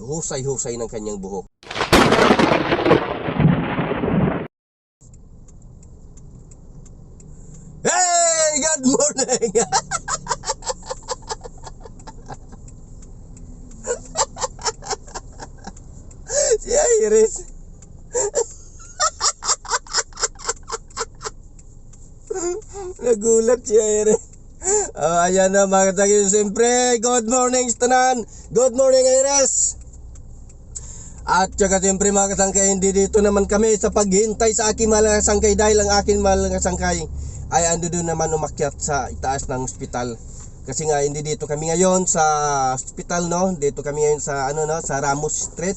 husay-husay ng kanyang buhok. Hey! Good morning! Si Iris. Nagulat si Iris. Ayan na mga katangin. Siyempre, good morning tanan. Good morning Iris. At saka siyempre mga katangkay, hindi dito naman kami sa paghintay sa aking mahal na sangkay, dahil ang aking mahal na sangkay ay ando doon naman umakyat sa itaas ng ospital. Kasi nga hindi dito kami ngayon sa ospital, no? Dito kami ngayon sa sa Ramos Street.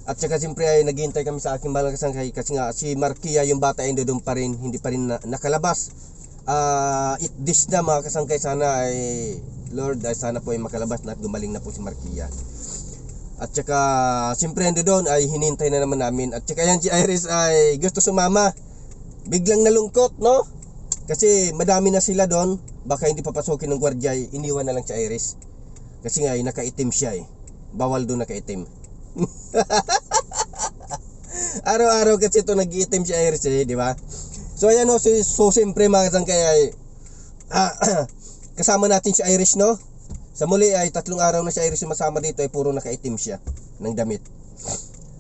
At saka siyempre ay naghihintay kami sa aking mahal na sangkay kasi nga si Markia, yung bata, ay doon pa rin, hindi pa rin nakalabas. It this na mga kasangkay, sana ay Lord ay sana po ay makalabas na at gumaling na po si Markia. At saka siyempre ando doon ay hinintay na naman namin. At saka yan si Iris ay gusto sumama. Biglang nalungkot, no? Kasi madami na sila doon, baka hindi papasukin ng gwardiya, iniwan na lang si Iris. Kasi nga ay nakaitim siya eh. Bawal doon nakaitim. Araw-araw kasi ito nag-iitim si Iris eh, di ba? So ayan o, so siyempre mga kasangkay ay kasama natin si Iris, no? Sa muli ay 3 araw na si Iris sumasama dito, ay puro nakaitim siya ng damit.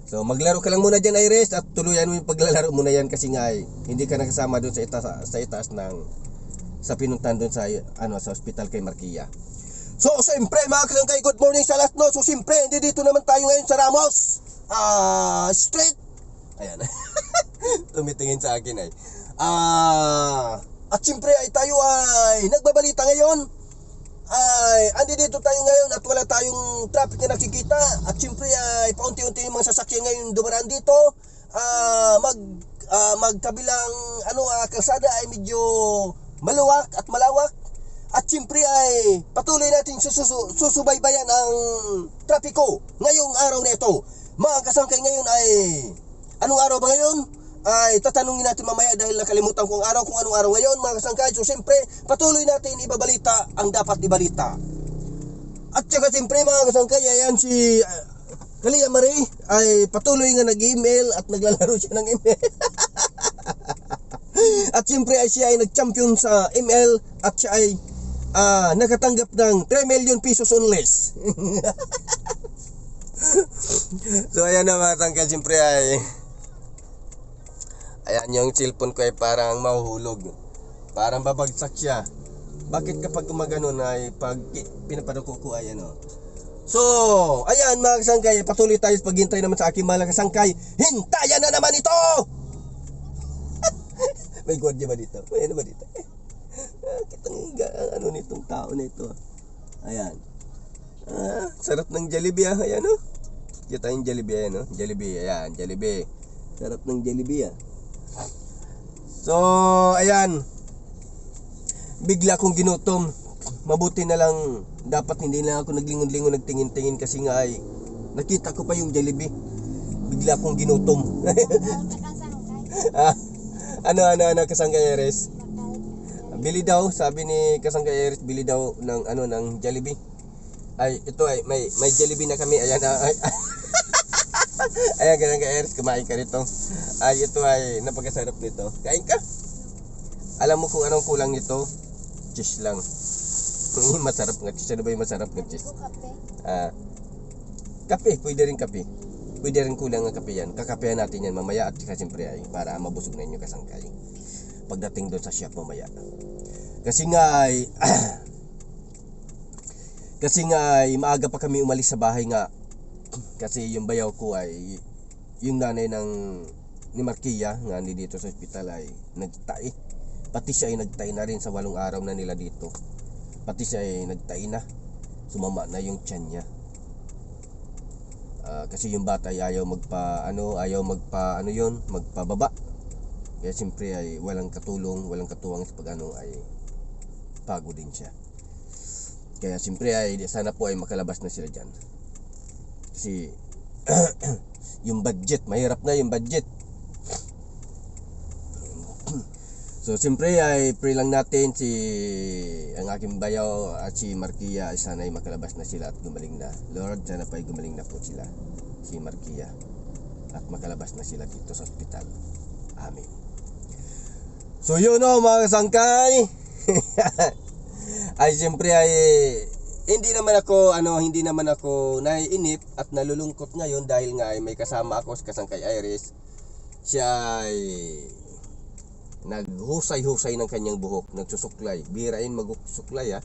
So maglaro ka lang muna dyan Iris, at tuluyan mo yung paglalaro muna yan, kasi nga ay hindi ka nakasama doon sa itaas ng sa pinuntan doon sa sa ospital kay Markia. So siyempre mga kasangkay, good morning sa lahat, no? So siyempre hindi dito naman tayo ngayon sa Ramos Street. Ayan. Tumitingin sa akin ay. At siyempre ay tayo ay nagbabalita ngayon. Ay andi dito tayo ngayon at wala tayong traffic na nakikita. At siyempre ay paunti-unti yung mga sasakyan ngayon dumaraan dito. Magkabilang kalsada ay medyo maluwak at malawak. At siyempre ay patuloy natin susubaybayan ang trapiko ngayong araw na ito. Mga kasangkay, ngayon ay anong araw ba ngayon? Ay tatanungin natin mamaya, dahil nakalimutan kong araw kung anong araw ngayon mga kasangkay. So siyempre patuloy natin ibabalita ang dapat ibalita. At saka siyempre mga kasangkay, ayan si Kalia Marie ay patuloy nga nag-email at naglalaro siya ng email. At siyempre ay siya ay nag-champion sa email, at siya ay nakatanggap ng 3 million pesos unless. So ayan na mga kasangkay, siyempre ay ayan, yung cellphone ko ay parang mahuhulog. Parang babagsak siya. Bakit kapag gumaganon ay pag pinapaduko ko ay So, ayan mga kasangkay, patuloy tayo sa paghintay naman sa aking mga kasangkay. Hintayan na naman ito! May gwardiya ba dito? May ba dito? Kitang nitong tao na ito. Ayan. Sarap ng Jollibee Ayan o. Kita yung Jollibee Jollibee, ayan, Jollibee. Sarap ng Jollibee So, ayan. Bigla akong ginutom. Mabuti na lang, dapat hindi na ako naglingon-lingon, nagtingin-tingin, kasi nga ay nakita ko pa yung Jollibee. Bigla akong ginutom. Ano kasangkay Iris? Bili daw, sabi ni kasangkay Iris, bili daw ng Jollibee. Ay, ito ay may Jollibee na kami. Ayan ay. Ayan kasangkay Iris, kumain ka rito. Ay, ito ay napakasarap nito. Kain ka. Alam mo kung anong kulang nito? Cheese lang. Masarap nga cheese. Ano ba yung masarap nga cheese? Kape. Pwede rin kape. Pwede rin kulang ng kape yan. Kakapehan natin yan mamaya, at saka siyempre ay para mabusog na inyo kasangkay pagdating doon sa shop mamaya. Kasi nga ay maaga pa kami umalis sa bahay nga. Kasi yung bayaw ko ay yung nanay ni Markia nga dito sa ospital ay nagtai. Pati siya ay nagtai na rin sa 8 araw na nila dito. Pati siya ay nagtai na. Sumama na yung tiyan niya. Kasi yung bata ay ayaw magpababa. Kaya siyempre ay walang katulong, walang katuwang sa ay pagod din siya. Kaya siyempre ay sana po ay makalabas na sila dyan. Kasi yung budget, mahirap na yung budget. So siyempre ay pray lang natin ang aking bayaw at si Markia ay sana'y makalabas na sila at gumaling na. Lord, sana pa'y gumaling na po sila, si Markia, at makalabas na sila dito sa ospital. Amen. So yun o mga kasangkay. Ay siyempre ay hindi naman ako naiinip at nalulungkot ngayon dahil nga ay may kasama ako sa kasangkay Iris. Siya ay naghusay-husay ng kanyang buhok, nagsusuklay. Birain magsuklay ha.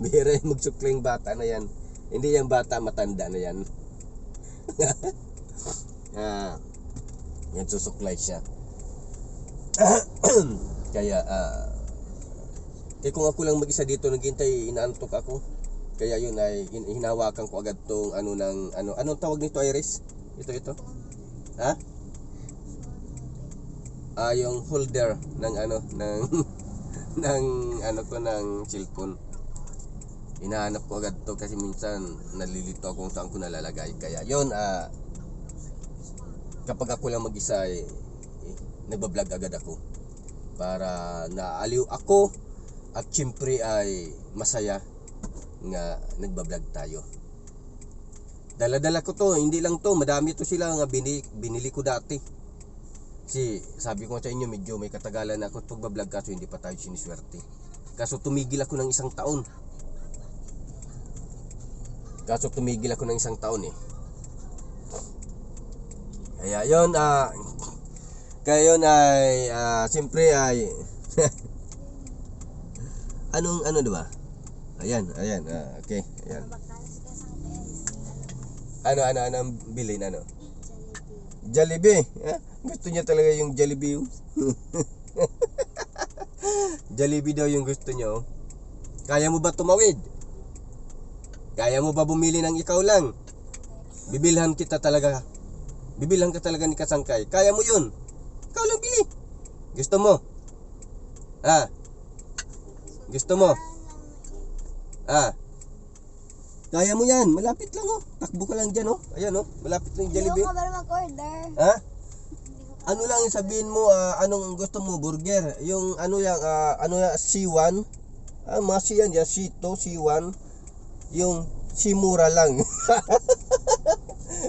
Birain magsuklay yung bata na yan. Hindi yung bata, matanda na yan. Nagsusuklay siya. Kaya kung ako lang mag-isa dito naghintay, inaantok ako. Kaya yun ay hinawakan ko agad tong anong tawag nito, Iris? Ito. Ha? Yung holder ng ng cellphone. Hinahanap ko agad to kasi minsan nalilito ako kung saan ko nalalagay. Kaya yun, kapag ako lang mag-isa nagbablog agad ako para naaliw ako at siyempre ay masaya nga nagbablog tayo. Dala-dala ko to, hindi lang to, madami to sila nga binili ko dati. Sabi ko sa inyo medyo may katagalan na ako pagbablog kaso hindi pa tayo siniswerte. Kaso tumigil ako ng isang taon. Eh. Kaya yun ay siyempre ay ano diba? Ayan, okay, ayan. Ano bilhin Jollibee. Gusto niya talaga yung Jollibee. Jollibee daw yung gusto niya. Kaya mo ba tumawid? Kaya mo ba bumili ng ikaw lang? Bibilhan ka talaga ni kasangkay. Kaya mo yun. Ikaw lang bili. Gusto mo? Gusto mo? Kaya mo yan. Malapit lang Takbo ka lang dyan Ayan malapit lang yung Jollibee. Hindi ko ba mag-order? Ano lang yung sabihin mo, anong gusto mo, burger? Yung C1? Mga C yan, C2, C1. Yung C-mura lang.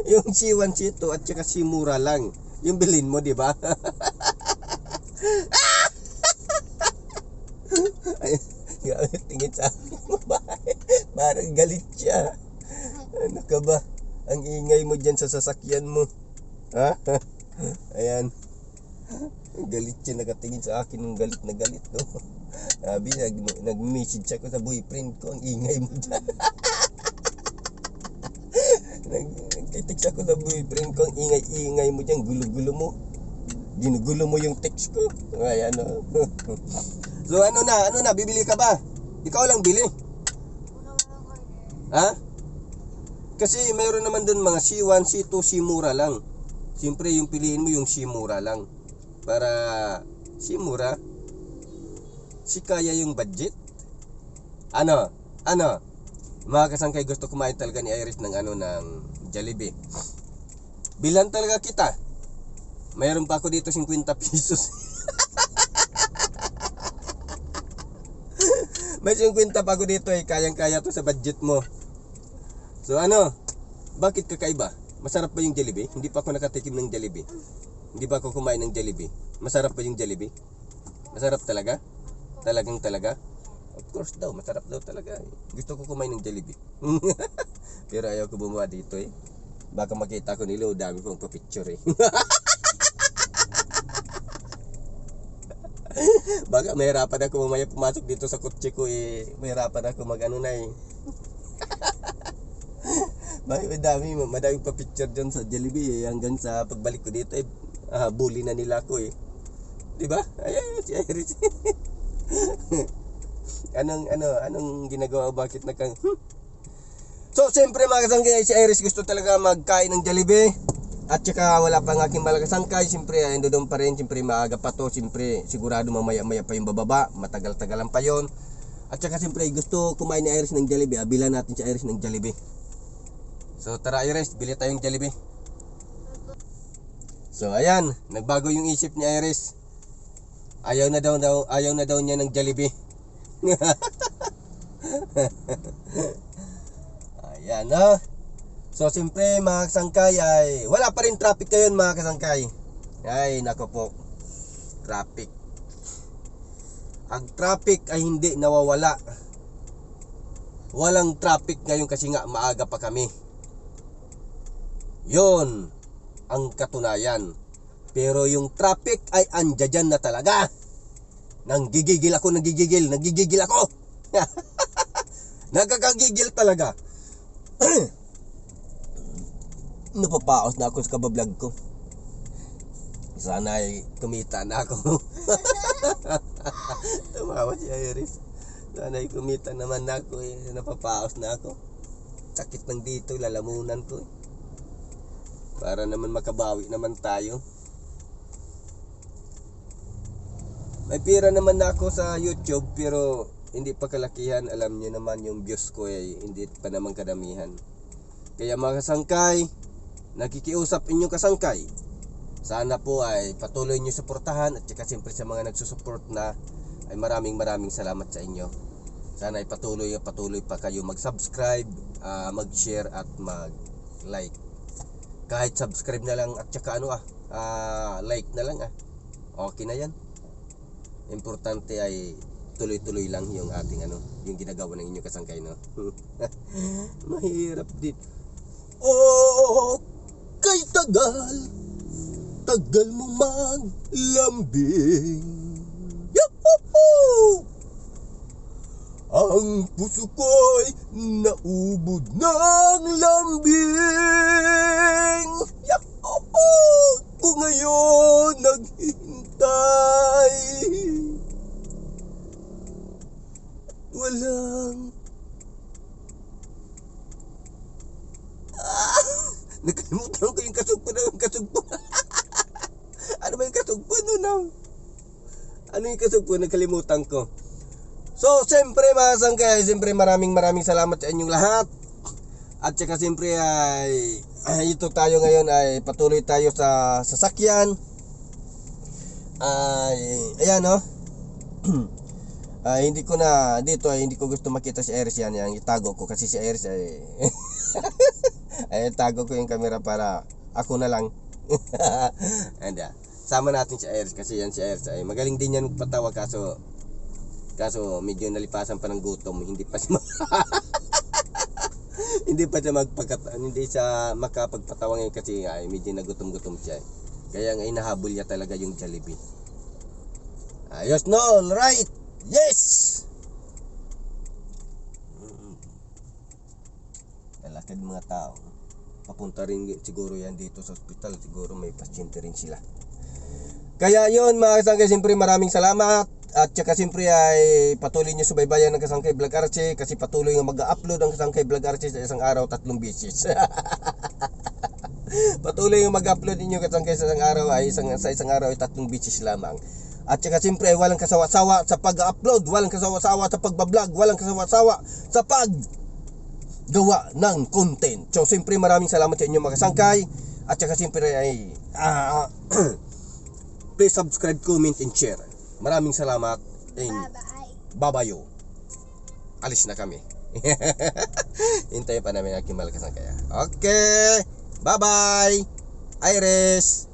Yung C1, C2 at saka C-mura lang. Yung bilhin mo, di ba? Tingin sa akin, parang galit siya. Ano ka ba? Ang ingay mo dyan sa sasakyan mo. Ayan. Galit siya, nakatingin sa akin ng galit na galit Sabi, nag-message ako sa boyfriend ko, ang ingay mo dyan. Nag-text ako sa boyfriend ko, ang ingay mo dyan, gulo-gulo mo. Ginugulo mo yung text ko. Ayan So ano na, bibili ka ba? Ikaw lang bili. Kasi mayroon naman dun mga C1, C2, C-mura lang. Siyempre yung piliin mo yung C-mura lang. Para C-mura, kaya yung budget. Ano? Mga kasangkay, gusto kumain talaga ni Iris ng ng Jollibee. Bilan talaga kita. Mayroon pa ako dito 50 pesos. May 50 pa ako dito kayang-kaya to sa budget mo. So bakit kakaiba? Masarap ba yung Jollibee? Hindi pa ako nakatikim ng Jollibee. Hindi pa ako kumain ng Jollibee. Masarap ba yung Jollibee? Masarap talaga? Talaga? Of course daw, masarap daw talaga. Gusto ko kumain ng Jollibee. Pero ayaw ko bumuha dito Baka makita ko nila, dami pong pa-picture Baka mahirapan ako mamaya pumasok dito sa kotse ko mahirapan ako madami pa picture dyan sa Jollibee hanggang sa pagbalik ko dito bully na nila ako diba? Ayan si Iris. anong ginagawa, bakit So siyempre mga kasangkay, si Iris gusto talaga magkain ng Jollibee. At saka wala pang aking malakasangkay. Siyempre doon pa rin, siyempre maaga pa to. Siyempre sigurado mamaya pa yung bababa, matagal-tagalan pa yon. At saka siyempre gusto kumain ni Iris ng Jollibee. Bilan natin si Iris ng Jollibee. So tara Iris, bili tayong Jollibee. So ayan, nagbago yung isip ni Iris. Ayaw na daw niya ng Jollibee. Ayan, no? So siyempre mga kasangkay ay wala pa rin traffic ngayon mga kasangkay. Ay nako po, traffic. Ang traffic ay hindi nawawala. Walang traffic ngayon kasi nga maaga pa kami. Yon ang katunayan. Pero yung traffic ay andyan na talaga. Nagigigil ako. Nagkakagigil talaga. Napapaos na ako sa kabablog ko. Sana ay kumita na ako. Tumawa si Iris. Sana ay kumita naman na ako eh. Napapaos na ako. Sakit ng dito, lalamunan ko eh. Para naman makabawi naman tayo. May pira naman na ako sa YouTube pero hindi pa kalakihan. Alam niyo naman yung views ko eh, hindi pa naman kadamihan. Kaya mga kasangkay, nakikiusap inyong kasangkay, sana po ay patuloy nyo suportahan. At saka siyempre sa mga nagsusupport na ay maraming salamat sa inyo. Sana ay patuloy pa kayo mag-subscribe, mag-share at mag-like. Kahit subscribe na lang at saka like na lang okay na yan. Importante ay tuloy-tuloy lang yung ating yung ginagawa ng inyong kasangkay, no? Mahirap din. Oh, kay tagal mo maglambing. Yahoo! Ang puso ko'y naubod ng lambing. Yahoo! Kung ngayon naghihintay, walang nakalimutan ko yung kasugpo. Ano ba yung kasugpo nun? Ano yung kasugpo? Nakalimutan ko. So, siyempre mga sangkay, siyempre maraming salamat sa inyong lahat. At saka siyempre ay ito tayo ngayon ay patuloy tayo sa sasakyan. Ayan, no? Hindi ko gusto makita si Iris yan. Itago ko kasi si Iris ay ay tago ko yung camera para ako na lang. And sama natin si Iris kasi yan si Iris ay magaling din yan patawa kaso medyo nalipasan pa ng gutom, hindi pa siya hindi siya makapagpatawa ngayon kasi ay medyo nagutom siya. Kaya nga inahabol niya talaga yung Jollibee. Ayos, no? All right. Yes. Lalakad mga tao. Papunta rin siguro yan dito sa ospital. Siguro may pasyente rin sila. Kaya yun mga kasangkay, siyempre maraming salamat. At saka siyempre ay patuloy nyo subaybayan ng Kasangkay Vlog Archie. Kasi patuloy nga mag-upload ang Kasangkay Vlog Archie sa isang araw 3 beses. Patuloy nga mag-upload ninyo Kasangkay sa isang araw ay sa isang araw ay 3 beses lamang. At saka siyempre ay walang kasawa-sawa sa pag-upload, walang kasawa-sawa sa pagbablog, walang kasawa-sawa sa paggawa ng content. So siyempre maraming salamat sa inyo mga kasangkay. At saka siyempre ay please subscribe, comment and share. Maraming salamat and bye-bye. Alis na kami. Hintayin pa namin aking mahal kasangkay. Okay, bye-bye Iris.